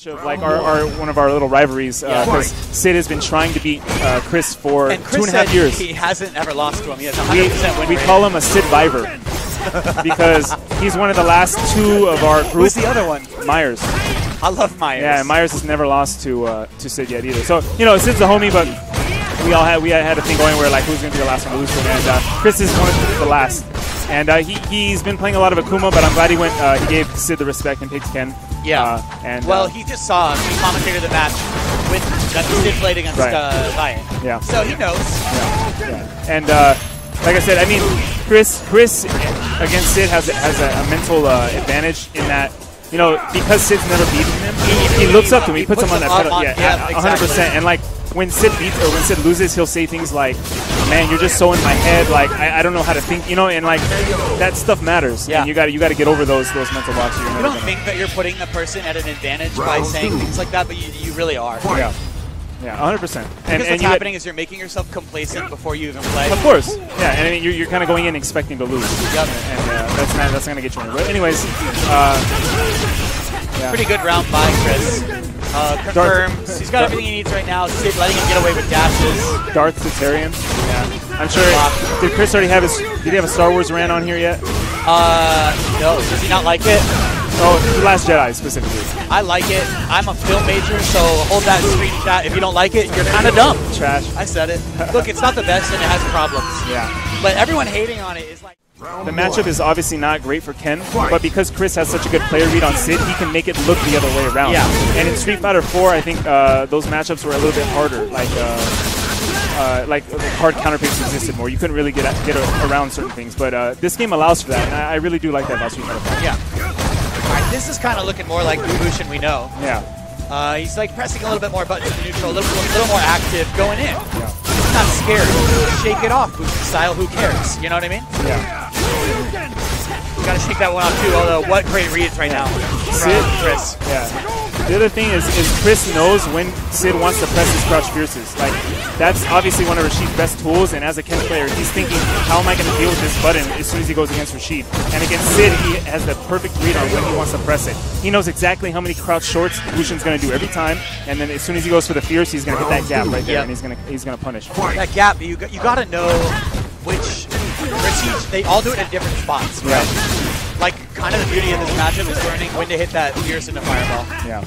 Of like our one of our little rivalries because Sid has been trying to beat Chris for And Chris 2.5 years. he hasn't ever lost to him. He has 100% win We rate. call him a Sid-viver because he's one of the last two of our group. Who's the other one? Myers. I love Myers. Yeah, Myers has never lost to Sid yet either. So Sid's a homie, but we had a thing going where like who's gonna be the last one to lose to him, and Chris is one of the last. And he's been playing a lot of Akuma, but I'm glad he gave Sid the respect and picked Ken. Yeah. Well, he just saw he commentated the match with that Sid played against Zion. Yeah. So he knows. Yeah. And like I said, I mean, Chris against Sid has a mental advantage in that, you know, because Sid's never beaten him, he looks up to him, he puts him on that pedal. Yeah, 100%. And like when Sid beats or when Sid loses, he'll say things like, "Man, you're just so in my head. Like I don't know how to think," you know, and like that stuff matters. Yeah. And you got to get over those mental blocks. You don't think that you're putting the person at an advantage by saying things like that, but you really are. Yeah. Yeah, 100%. Because what's happening is you're making yourself complacent before you even play. Of course. Yeah, and I mean, you're kind of going in expecting to lose. Yep. And that's going to get you in. But anyways, Pretty good round by Chris. Confirms. He's got everything he needs right now. Sid letting him get away with dashes. Darth Tatarian. Yeah. I'm sure. Did Chris already have did he have a Star Wars rant on here yet? No. Does he not like it? Oh, The Last Jedi specifically. I like it. I'm a film major, so hold that screenshot. If you don't like it, you're kind of dumb. Trash. I said it. Look, it's not the best and it has problems. Yeah. But everyone hating on it is like... The matchup is obviously not great for Ken, but because Chris has such a good player read on Sid, he can make it look the other way around. Yeah. And in Street Fighter 4, I think those matchups were a little bit harder. Like hard counterpicks existed more. You couldn't really get around certain things. But this game allows for that, and I really do like that about Street Fighter 4. Yeah. All right, this is kind of looking more like Bushin we know. Yeah. He's like pressing a little bit more buttons to neutral, a little more active, going in. Yeah. He's not scared. Shake it off, Bushin style. Who cares? You know what I mean? Yeah. You got to shake that one off too. Although, what great reads right now from Chris. Yeah. The other thing is Chris knows when Sid wants to press his crouch fierces. Like, that's obviously one of Rashid's best tools, and as a Ken player, he's thinking, how am I going to deal with this button as soon as he goes against Rashid? And against Sid, he has the perfect read on when he wants to press it. He knows exactly how many crouch shorts Bushin's going to do every time, and then as soon as he goes for the fierce, he's going to hit that gap right there, and he's going to punish. That gap, you got to know which Rashid, they all do it in different spots, right? Yeah. Like, kind of the beauty of this matchup is learning when to hit that fierce into fireball. Yeah.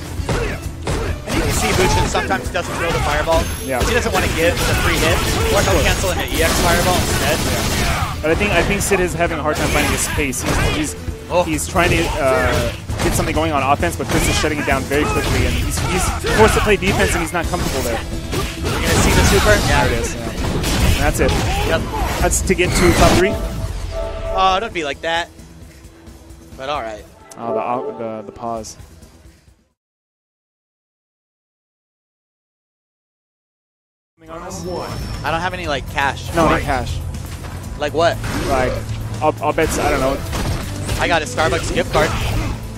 And you can see Bushin sometimes doesn't throw the fireball. Yeah. He doesn't want to give the free hit, or he'll cancel into EX fireball instead. Yeah. But I think Sid is having a hard time finding his space. He's trying to get something going on offense, but Chris is shutting it down very quickly, and he's forced to play defense, and he's not comfortable there. You're gonna see the super. There it is. Yeah. And that's it. Yep. That's to get to top 3. Oh, don't be like that. But all right. Oh, the pause. I don't have any like cash. No, not cash. Like what? Like, I'll bet, I don't know. I got a Starbucks gift card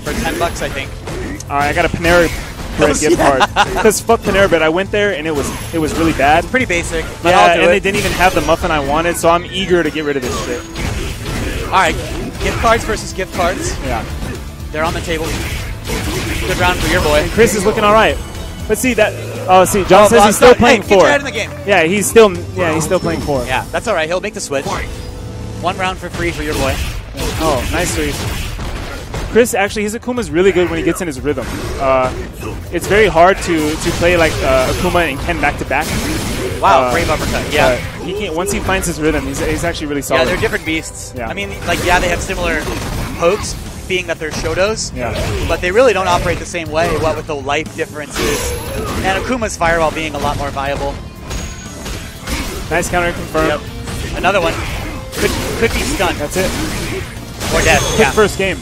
for $10, I think. All right, I got a Panera Bread gift card. Because fuck Panera Bread, I went there and it was really bad. Pretty basic. But Yeah, I'll do and it. they didn't even have the muffin I wanted, so I'm eager to get rid of this shit. All right, gift cards versus gift cards. Yeah. They're on the table. Good round for your boy. And Chris is looking all right. But see that. Oh, see, John says he's Bob, still playing hey, 4. Get your head in the game. Yeah, he's still playing 4. Yeah, that's all right. He'll make the switch. 1 round for free for your boy. Oh, nice read. Chris, actually, his Akuma's really good when he gets in his rhythm. It's very hard to play like Akuma and Ken back to back. Wow, brave uppercut. Yeah. He can't. Once he finds his rhythm, he's actually really solid. Yeah, they're different beasts. Yeah. I mean, like, yeah, they have similar pokes, being that they're Shotos, Yeah. but they really don't operate the same way, what with the life differences. And Akuma's Fireball being a lot more viable. Nice counter confirmed. Yep. Another one. Could be stunned. That's it. Or dead. Quick Yeah. first game.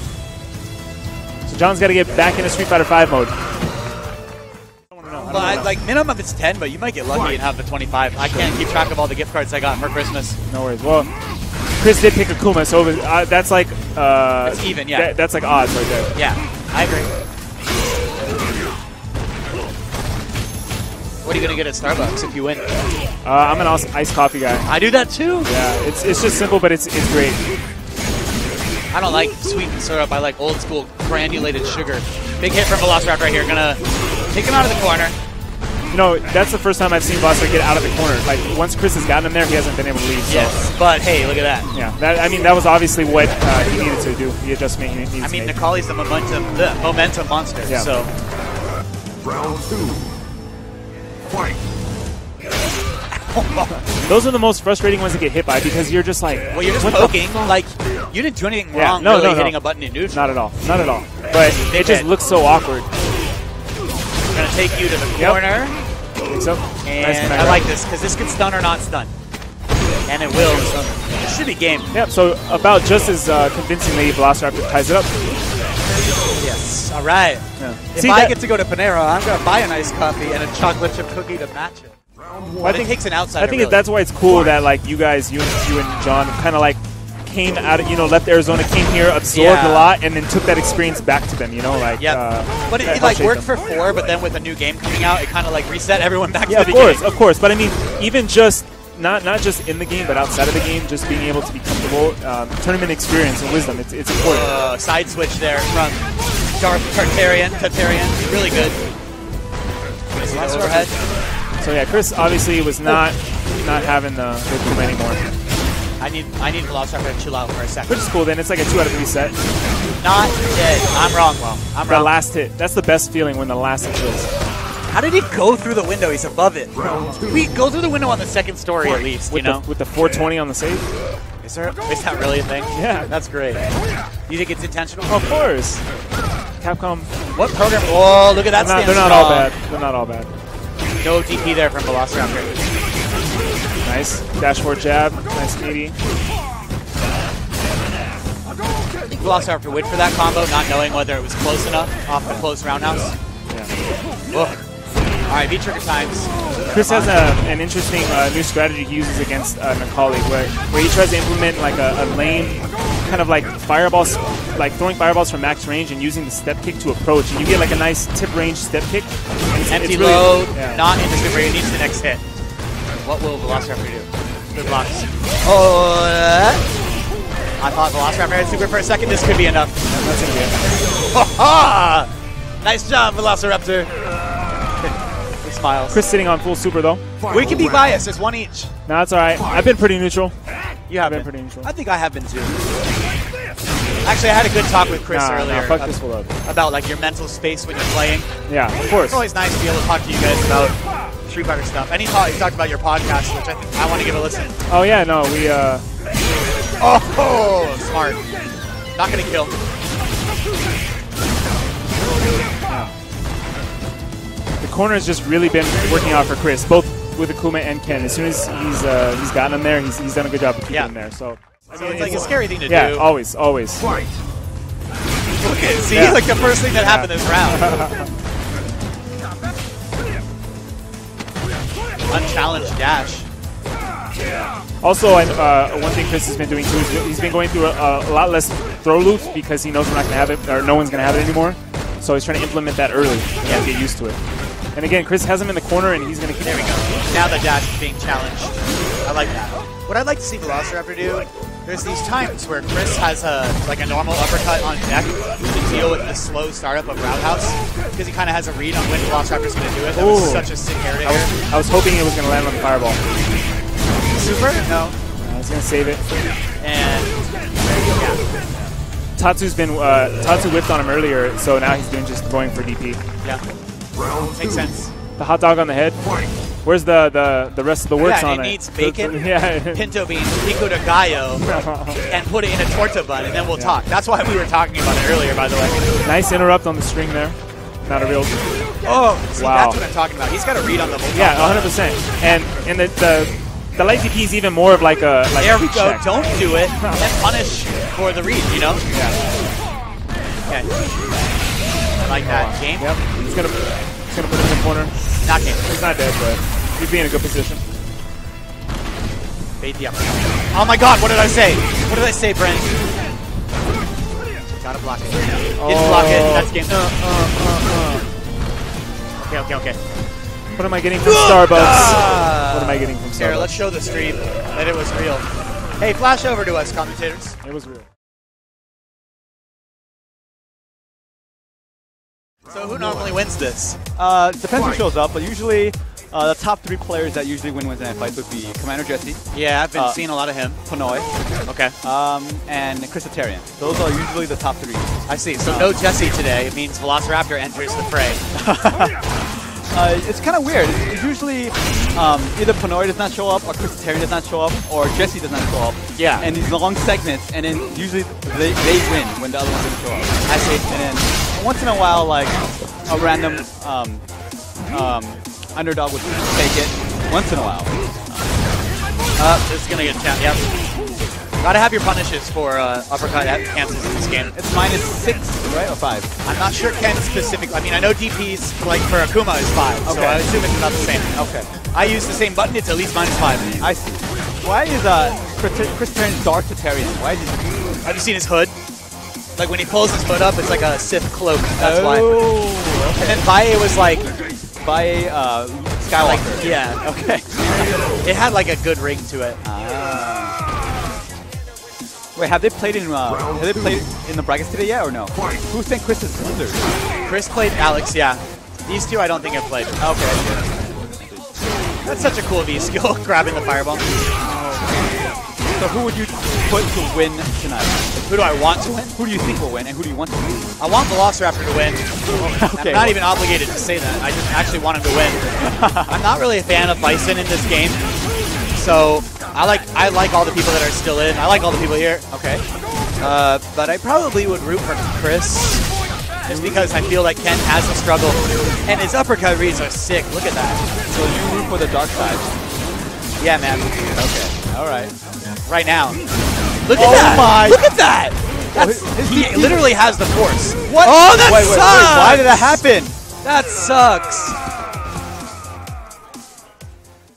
So John's got to get back into Street Fighter 5 mode. Well, like minimum it's 10, but you might get lucky and have the 25. I can't keep track of all the gift cards I got for Christmas. No worries. Well, Chris did pick Akuma, so that's like It's even, yeah. That's like odds right there. Yeah, I agree. What are you gonna get at Starbucks if you win? I'm an iced coffee guy. I do that too. Yeah, it's just simple, but it's great. I don't like sweetened syrup. I like old school granulated sugar. Big hit from Velociraptor right here. Gonna take him out of the corner. You know, that's the first time I've seen Velociraptor get out of the corner. Like, once Chris has gotten him there, he hasn't been able to leave. So. Yes, but hey, look at that. Yeah, that was obviously what he needed to do. The adjustment he needs to make. Necalli's the momentum monster. Yeah. So. Round 2. Fight. Those are the most frustrating ones to get hit by because you're just like, well, you're just what poking. Like, you didn't do anything wrong. No, really no. hitting a button in neutral. Not at all. Not at all. But it just looks so awkward. Gonna take you to the corner. I think so. And nice I like this because this can stun or not stun. And it will. So it should be game. Yep, so about just as convincingly, Velociraptor ties it up. Yes. All right. Yeah. If I get to go to Panera, I'm going to buy an iced coffee and a chocolate chip cookie to match it. Well, I think it takes an outsider. I think that's why it's cool that like you guys, you and John, kind of like came out of, left Arizona, came here, absorbed a lot, and then took that experience back to them. Like. Yeah. But it like worked for 4, but then with a new game coming out, it kind of like reset everyone back to the game. Of course. But I mean, even just not just in the game, but outside of the game, just being able to be comfortable, tournament experience and wisdom, it's important. Side switch there from Tatarian, really good. Nice overhead. So yeah, Chris obviously was not having the Akuma anymore. I need Velociraptor to chill out for a second. Which is cool then, it's like a 2 out of 3 set. Not dead. I'm wrong, I'm wrong. The last hit. That's the best feeling when the last hit kills. How did he go through the window? He's above it. We go through the window on the second story at least, with the 420 on the save? Is that really a thing? Yeah. That's great. You think it's intentional? Of course. Capcom. What program? Oh, look at that stance. They're not all bad. They're not all bad. No DP there from Velociraptor. Nice. Dash forward jab. Nice meaty. I think Velociraptor went for that combo, not knowing whether it was close enough off the close roundhouse. Yeah. All right, V-trigger times. Chris has an interesting new strategy he uses against Necalli, where he tries to implement like a lane, kind of like fireballs, like throwing fireballs from max range and using the step kick to approach, and you get like a nice tip range step kick. Empty load, not interested where he needs the next hit. What will Velociraptor do? Good blocks. I thought Velociraptor had super for a second. This could be enough. That's gonna be it. Nice job, Velociraptor. He smiles. Chris sitting on full super though. We can be biased. There's one each. No, that's all right. I've been pretty neutral. You have been pretty neutral. I think I have been too. Actually, I had a good talk with Chris earlier about like your mental space when you're playing. Yeah, of course. It's always nice to be able to talk to you guys about Street Fighter stuff. And he talked about your podcast, which I think I want to give a listen. Oh yeah, no, we. Oh, smart. Not gonna kill. The corner has just really been working out for Chris, both with Akuma and Ken. As soon as he's gotten him there, he's done a good job of keeping him there. So it's like a scary thing to do. Yeah, always. Fight. Okay, see, like the first thing that happened this round. Unchallenged dash. Also, one thing Chris has been doing too is he's been going through a lot less throw loops because he knows we're not going to have it, or no one's going to have it anymore. So he's trying to implement that early and get used to it. And again, Chris has him in the corner, and he's going to keep. There we go. Now the dash is being challenged. I like that. What I'd like to see Velociraptor do, there's these times where Chris has a normal uppercut on deck to deal with the slow startup of roundhouse, because he kind of has a read on when Velociraptor's going to do it. That was such a sick air to air. I was hoping it was going to land on the fireball. Super? No. I was going to save it. And Tatsu's been Tatsu whipped on him earlier, so now he's just going for DP. Yeah. Makes sense. The hot dog on the head. Where's the rest of the works on it? it? Needs bacon, yeah. pinto beans, pico de gallo, and put it in a torta bun, and then we'll talk. That's why we were talking about it earlier, by the way. Nice interrupt on the string there. Not a real. Oh, see, wow. that's what I'm talking about. He's got to read on the whole. Yeah, 100%. And the light DP is even more of like a there we go. Check. Don't do it. And punish for the read. You know. Yeah. Okay. I like that. Game. Yep. He's gonna put him in the corner. Not game. He's not dead, but he'd be in a good position. Bait the upper. Oh my God! What did I say? What did I say, Brent? Gotta block it. Didn't block it. That's game. Okay. What am I getting from Starbucks? What am I getting from Starbucks? Here, let's show the stream that it was real. Hey, flash over to us, commentators. It was real. So who normally wins this? Depends who shows up, but usually the top 3 players that usually win Wednesday Night Fights would be Commander Jesse. Yeah, I've been seeing a lot of him. Pnoy. Okay. And Chris Tatarian. Those are usually the top 3. I see. So no Jesse today. It means Velociraptor enters the fray. It's kind of weird. It's usually either Pnoy does not show up, or Chris Tatarian does not show up, or Jesse does not show up. Yeah. And these long segments, and then usually they win when the other one doesn't show up. I see. And then once in a while, like a random underdog would take it. Once in a while. This is gonna get tapped. Yep. Gotta have your punishes for uppercut cancels in this game. It's -6, right, or 5? I'm not sure Ken specifically. I mean, I know DPs like for Akuma is 5, so I assume it's about the same. Okay. I use the same button. It's at least -5. I see. Why is Chris Tatarian Dark Tatarian? Why is he? Have you seen his hood? Like when he pulls his hood up, it's like a Sith cloak. That's why. Okay. And then Valle was like By Skywalker. Like, yeah. Okay. It had like a good ring to it. Wait, have they played in the brackets today yet or no? Who think Chris is loser? Chris played Alex, yeah. These two I don't think have played. Okay. That's such a cool V skill, grabbing the fireball. So who would you put to win tonight? Who do I want to win? Who do you think will win, and who do you want to win? I want Velociraptor to win. Okay, I'm not even obligated to say that. I just actually want him to win. I'm not really a fan of Bison in this game, so I like all the people that are still in. I like all the people here. Okay. But I probably would root for Chris, just because I feel like Ken has a struggle, and his uppercut reads are sick. Look at that. So you root for the dark side. Yeah, man. Okay. All right. Right now. Look at that! My. Look at that! He literally has the force. What? Oh, that wait, sucks! why did that happen? That sucks.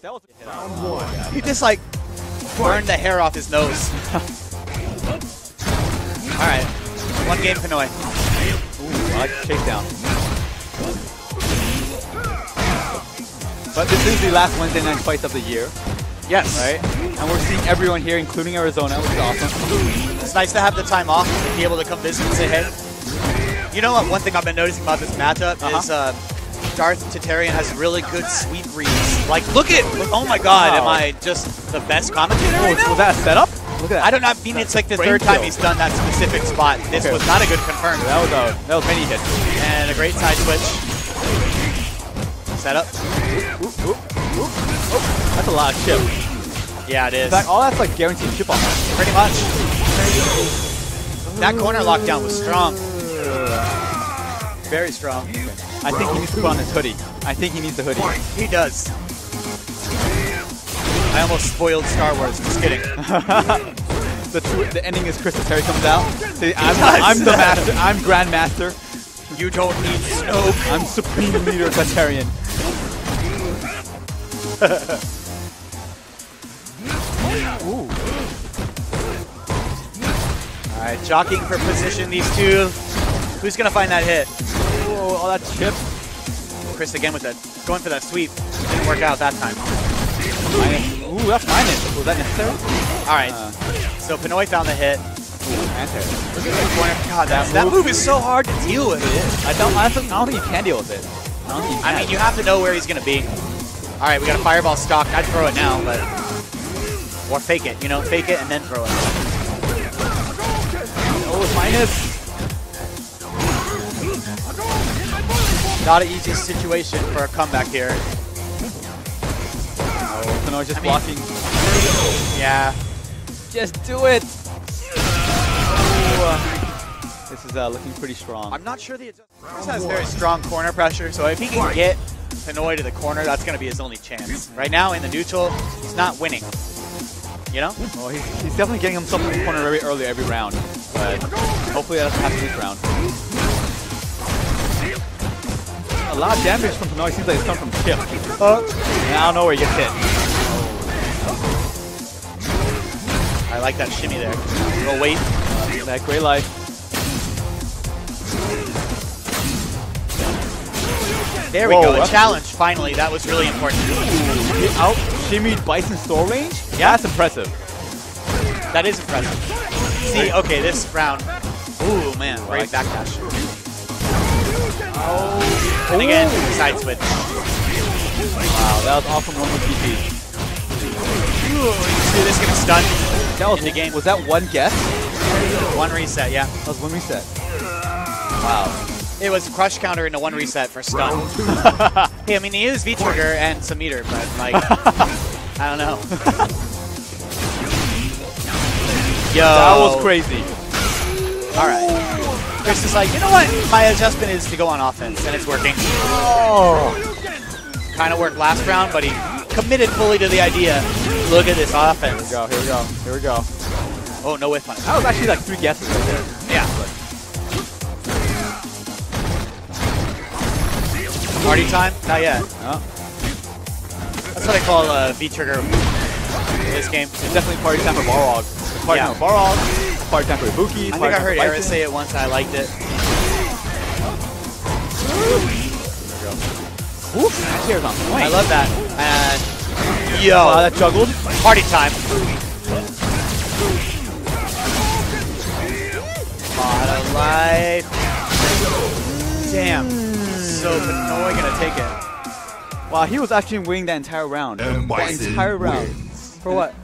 That was He just like burned the hair off his nose. All right, 1 game Pnoy. Ooh, I like the chase down. But this is the last Wednesday Night Fights of the year. Yes. Right? And we're seeing everyone here, including Arizona, which is awesome. It's nice to have the time off and be able to come visit and say hey. You know what? One thing I've been noticing about this matchup is Darth Tatarian has really good sweep reads. Like, look at, oh my God, am I just the best commentator right now? Was that a setup? Look at that. I don't know. I mean, it's like the 3rd time he's done that specific spot. This was not a good confirm. That was many hits. And a great side switch. Set up. That's a lot of chip. Yeah, it is. In fact, all that's like guaranteed chip off. Pretty much. That corner lockdown was strong. Very strong. I think he needs to put on his hoodie. I think he needs the hoodie. He does. I almost spoiled Star Wars. Just kidding. The ending is Chris Terry comes out. See, I'm the master. I'm Grandmaster. You don't need Snoke. I'm Supreme Leader Tatarian. Ooh. All right, jockeying for position, these two. Who's going to find that hit? Oh, all that chip. Chris again with that, going for that sweep. Didn't work out that time. Minus. Ooh, that's minus. Was that necessary? All right, so Pnoy found the hit. Answer. God, that move is so hard to deal with. I don't think you can deal with it. I mean, you have to know where he's going to be. All right, we got a fireball stock. I'd throw it now, but... Or fake it, you know? Fake it and then throw it. Oh, it's minus. Not an easy situation for a comeback here. Pnoy just blocking. Yeah. Just do it. This is looking pretty strong. I'm not sure the adjustment has very strong corner pressure, so if he can get Pnoy to the corner, that's going to be his only chance. Right now, in the neutral, he's not winning. You know? Well, he's definitely getting himself in the corner very early every round, but hopefully that doesn't happen this round. A lot of damage from Pnoy. Seems like it's coming from Chip. And I don't know where he gets hit. I like that shimmy there. Little weight. That great life. There we go. A challenge, finally. That was really important. He out shimmied Bison's store range? Yeah, that's impressive. That is impressive. See, okay, this round. Ooh, man. Great backdash. Oh. And again, side switch. Wow, that was awesome one with PP. See this getting stunned. That was the game. Was that one guess? One reset, yeah. That was one reset. Wow. It was crush counter into one reset for stun. Hey, I mean, he used V-trigger and some meter, but like, I don't know. Yo. That was crazy. All right. Chris is like, you know what? My adjustment is to go on offense, and it's working. Oh. Kind of worked last round, but he committed fully to the idea. Look at this offense. Here we go, here we go, here we go. Oh, no whiff on it. That was actually like 3 guesses right there. Yeah. Party time? Not yet. No. That's what I call V-trigger in this game. It's definitely party time for Balrog. It's party time for Balrog. Party time for Ibuki. I think I heard Eris say it once and I liked it. Oof, that chair's on point. I love that. And yo, wow, that juggled. Party time. Lot of life. Damn. So Pnoy gonna take it. Wow, he was actually winning that entire round. And The entire round. For what?